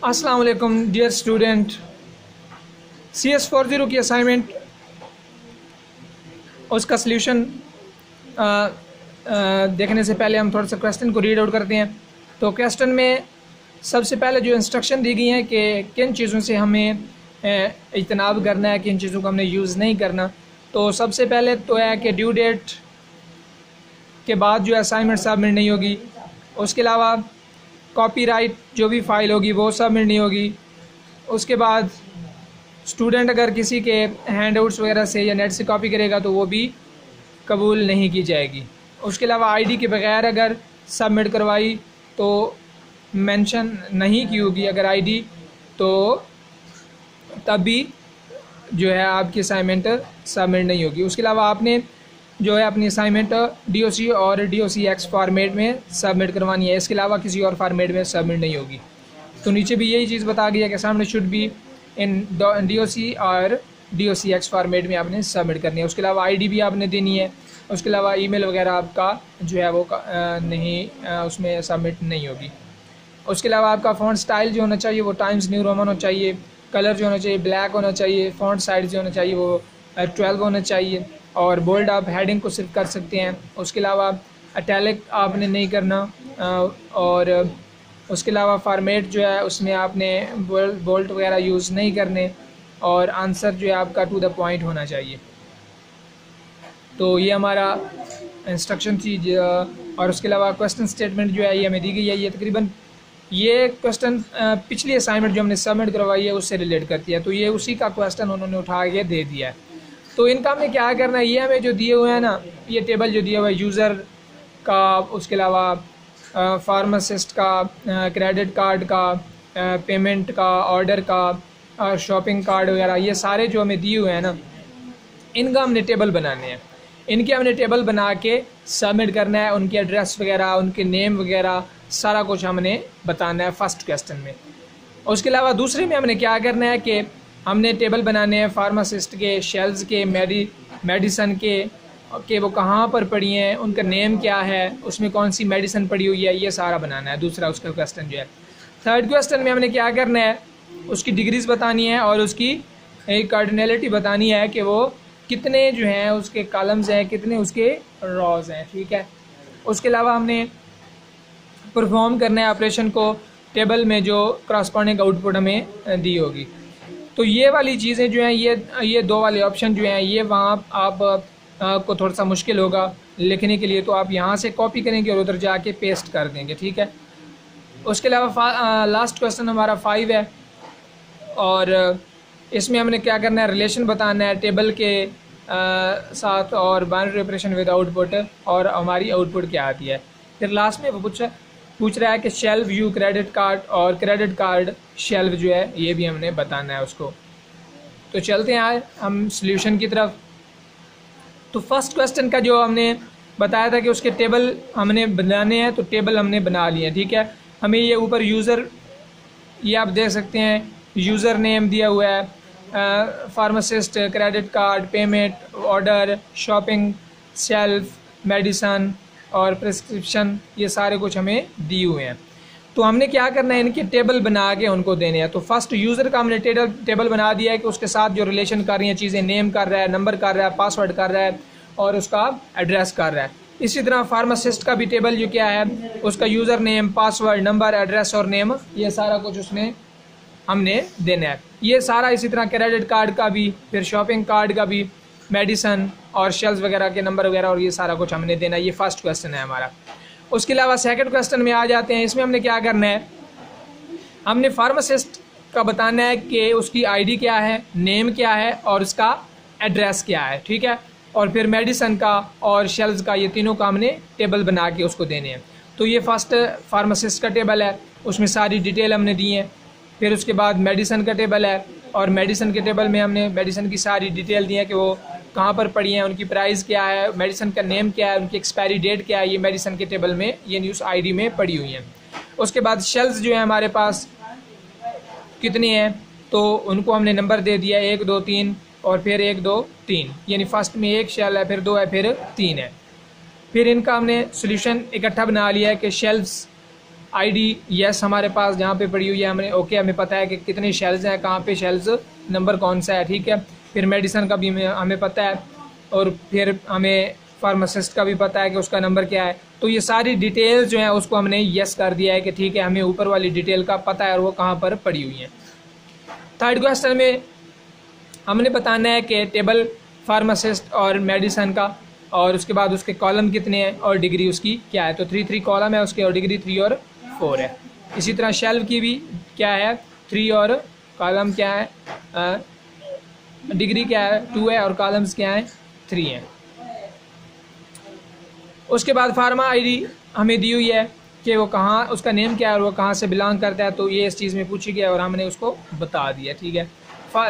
अस्सलाम वालेकुम dear student. CS40 की असाइनमेंट उसका सल्यूशन देखने से पहले हम थोड़ा सा क्वेश्चन को रीड आउट करते हैं। तो क्वेश्चन में सबसे पहले जो इंस्ट्रक्शन दी गई हैं कि किन चीज़ों से हमें इज्तनाब करना है, किन चीज़ों को हमने यूज़ नहीं करना। तो सबसे पहले तो है कि ड्यू डेट के बाद जो असाइनमेंट सबमिट नहीं होगी। उसके अलावा कॉपीराइट जो भी फ़ाइल होगी वो सबमिट नहीं होगी। उसके बाद स्टूडेंट अगर किसी के हैंडआउट्स वगैरह से या नेट से कॉपी करेगा तो वो भी कबूल नहीं की जाएगी। उसके अलावा आईडी के बगैर अगर सबमिट करवाई तो मेंशन नहीं की होगी अगर आईडी, तो तब भी जो है आपकी असाइनमेंट सबमिट नहीं होगी। उसके अलावा आपने जो है अपनी असाइनमेंट DOC और DOCX फॉर्मेट में सबमिट करवानी है, इसके अलावा किसी और फॉर्मेट में सबमिट नहीं होगी। तो नीचे भी यही चीज़ बता गया कि assignment should be in DOC और DOCX फॉर्मेट में आपने सबमिट करनी है। उसके अलावा आईडी भी आपने देनी है। उसके अलावा ईमेल वगैरह आपका जो है वो नहीं उसमें सबमिट नहीं होगी। उसके अलावा आपका फ़ॉन्ट स्टाइल जो होना चाहिए वो टाइम्स न्यू रोमन होना चाहिए। कलर जो होना चाहिए ब्लैक होना चाहिए। फ़ॉन्ट साइज जो होना चाहिए वो 12 होना चाहिए। और बोल्ड आप हेडिंग को सिर्फ कर सकते हैं। उसके अलावा इटैलिक आपने नहीं करना। और उसके अलावा फॉर्मेट जो है उसमें आपने बोल्ट वगैरह यूज़ नहीं करने। और आंसर जो है आपका टू द पॉइंट होना चाहिए। तो ये हमारा इंस्ट्रक्शन थी। और उसके अलावा क्वेश्चन स्टेटमेंट जो है ये हमें दी गई है। ये तकरीबन ये क्वेश्चन पिछली असाइनमेंट जो हमने सबमिट करवाई है उससे रिलेट करती है। तो ये उसी का क्वेश्चन उन्होंने उठा के दे दिया है। तो इनका हमें क्या करना है, ये हमें जो दिए हुए हैं ना, ये टेबल जो दिया हुआ है यूज़र का, उसके अलावा फार्मासिस्ट का, क्रेडिट कार्ड का, पेमेंट का, ऑर्डर का, शॉपिंग कार्ड वगैरह, ये सारे जो हमें दिए हुए हैं ना, इनका हमने टेबल बनाने हैं। इनके हमने टेबल बना के सबमिट करना है। उनके एड्रेस वगैरह, उनके नेम वगैरह सारा कुछ हमने बताना है फर्स्ट क्वेश्चन में। उसके अलावा दूसरे में हमने क्या करना है कि हमने टेबल बनाने हैं फार्मासिस्ट के, शेल्व्स के, मेडिसन के वो कहाँ पर पड़ी हैं, उनका नेम क्या है, उसमें कौन सी मेडिसन पड़ी हुई है, ये सारा बनाना है दूसरा उसका क्वेश्चन जो है। थर्ड क्वेश्चन में हमने क्या करना है, उसकी डिग्रीज बतानी है और उसकी एक कार्डिनलिटी बतानी है कि वो कितने जो हैं उसके कॉलम्स हैं, कितने उसके रॉज हैं। ठीक है। उसके अलावा हमने परफॉर्म करना है ऑपरेशन को टेबल में जो क्रॉसपॉन्डिंग आउटपुट हमें दी होगी। तो ये वाली चीज़ें जो हैं, ये दो वाले ऑप्शन जो हैं, ये वहाँ आप को थोड़ा सा मुश्किल होगा लिखने के लिए। तो आप यहाँ से कॉपी करेंगे और उधर जाके पेस्ट कर देंगे। ठीक है। उसके अलावा लास्ट क्वेश्चन हमारा 5 है और इसमें हमने क्या करना है, रिलेशन बताना है टेबल के साथ और बाइनरी ऑपरेशन विद आउटपुट और हमारी आउटपुट क्या आती है। फिर लास्ट में वो पूछ रहा है कि शेल्व व्यू क्रेडिट कार्ड और क्रेडिट कार्ड शेल्व जो है ये भी हमने बताना है उसको। तो चलते हैं आज हम सॉल्यूशन की तरफ। तो फर्स्ट क्वेश्चन का जो हमने बताया था कि उसके टेबल हमने बनाने हैं, तो टेबल हमने बना लिए। ठीक है। हमें ये ऊपर यूज़र, ये आप देख सकते हैं यूज़र नेम दिया हुआ है, pharmacist, credit card, payment, order, shopping, shelf, medicine और प्रिस्क्रिप्शन, ये सारे कुछ हमें दिए हुए हैं। तो हमने क्या करना है, इनके टेबल बना के उनको देने हैं। तो फर्स्ट यूज़र का हमने टेबल बना दिया है कि उसके साथ जो रिलेशन कर रही हैं चीज़ें, नेम कर रहा है, नंबर कर रहा है, पासवर्ड कर रहा है और उसका एड्रेस कर रहा है। इसी तरह फार्मासिस्ट का भी टेबल जो क्या है, उसका user name, password, number, address और नेम, ये सारा कुछ उसमें हमने देना है। ये सारा इसी तरह क्रेडिट कार्ड का भी, फिर शॉपिंग कार्ड का भी, मेडिसन और शेल्स वगैरह के नंबर वगैरह, और ये सारा कुछ हमने देना है। ये फर्स्ट क्वेश्चन है हमारा। उसके अलावा सेकंड क्वेश्चन में आ जाते हैं। इसमें हमने क्या करना है, हमने फार्मासिस्ट का बताना है कि उसकी आईडी क्या है, नेम क्या है और उसका एड्रेस क्या है। ठीक है। और फिर मेडिसन का और शेल्स का, ये तीनों का हमने टेबल बना के उसको देने हैं। तो ये फर्स्ट फार्मासिस्ट का टेबल है, उसमें सारी डिटेल हमने दी है। फिर उसके बाद मेडिसन का टेबल है और मेडिसन के टेबल में हमने मेडिसन की सारी डिटेल दी है कि वो कहाँ पर पड़ी हैं, उनकी प्राइस क्या है, मेडिसन का नेम क्या है, उनकी एक्सपायरी डेट क्या है, ये मेडिसन के टेबल में, ये न्यूज़ आईडी में पड़ी हुई हैं। उसके बाद शेल्स जो है हमारे पास कितने हैं, तो उनको हमने नंबर दे दिया 1 2 3 और फिर 1 2 3, यानी फर्स्ट में 1 शेल है, फिर 2 है, फिर 3 है। फिर इनका हमने सोल्यूशन इकट्ठा बना लिया है कि शेल्फ्स आईडी यस हमारे पास जहाँ पे पड़ी हुई है, हमने ओके हमें पता है कि कितने शेल्फ्स हैं, कहाँ पे शेल्फ्स, नंबर कौन सा है, ठीक है। फिर मेडिसिन का भी हमें पता है, और फिर हमें फार्मासिस्ट का भी पता है कि उसका नंबर क्या है। तो ये सारी डिटेल्स जो है उसको हमने यस कर दिया है कि ठीक है हमें ऊपर वाली डिटेल का पता है और वो कहाँ पर पड़ी हुई है। थर्ड क्वेश्चन में हमने बताना है कि टेबल फार्मासिस्ट और मेडिसिन का, और उसके बाद उसके कॉलम कितने हैं और डिग्री उसकी क्या है। तो 3 कॉलम है उसके और डिग्री 3 और 4 है। इसी तरह शेल्फ की भी क्या है 3 और कॉलम क्या है, डिग्री क्या है 2 है और कॉलम्स क्या है 3 हैं। उसके बाद फार्मा आईडी हमें दी हुई है कि वो कहाँ, उसका नेम क्या है और वो कहाँ से बिलोंग करता है, तो ये इस चीज़ में पूछी गया और हमने उसको बता दिया, ठीक है।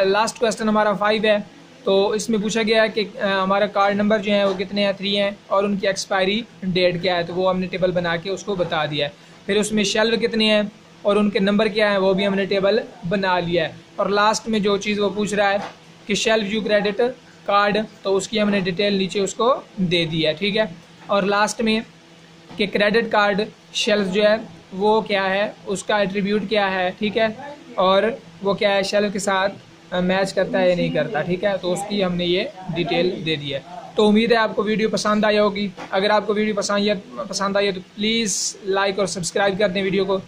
लास्ट क्वेश्चन हमारा 5 है, तो इसमें पूछा गया है कि हमारा कार्ड नंबर जो है वो कितने हैं 3 हैं और उनकी एक्सपायरी डेट क्या है, तो वो हमने टेबल बना के उसको बता दिया है। फिर उसमें शेल्फ कितने हैं और उनके नंबर क्या है वो भी हमने टेबल बना लिया है। और लास्ट में जो चीज़ वो पूछ रहा है कि शेल्फ यू क्रेडिट कार्ड, तो उसकी हमने डिटेल नीचे उसको दे दी है, ठीक है। और लास्ट में कि क्रेडिट कार्ड शेल्फ जो है वो क्या है, उसका एट्रीब्यूट क्या है, ठीक है, और वो क्या है शेल्फ के साथ मैच करता है या नहीं करता, ठीक है। तो उसकी हमने ये डिटेल दे दी है। तो उम्मीद है आपको वीडियो पसंद आई होगी। अगर आपको वीडियो पसंद आई है तो प्लीज़ लाइक और सब्सक्राइब कर दें वीडियो को,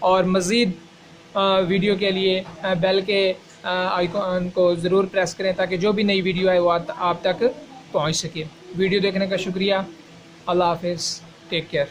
और मज़ीद वीडियो के लिए बेल के आइकॉन को ज़रूर प्रेस करें ताकि जो भी नई वीडियो है वो आप तक पहुंच सके। वीडियो देखने का शुक्रिया। अल्लाह हाफिज़, टेक केयर।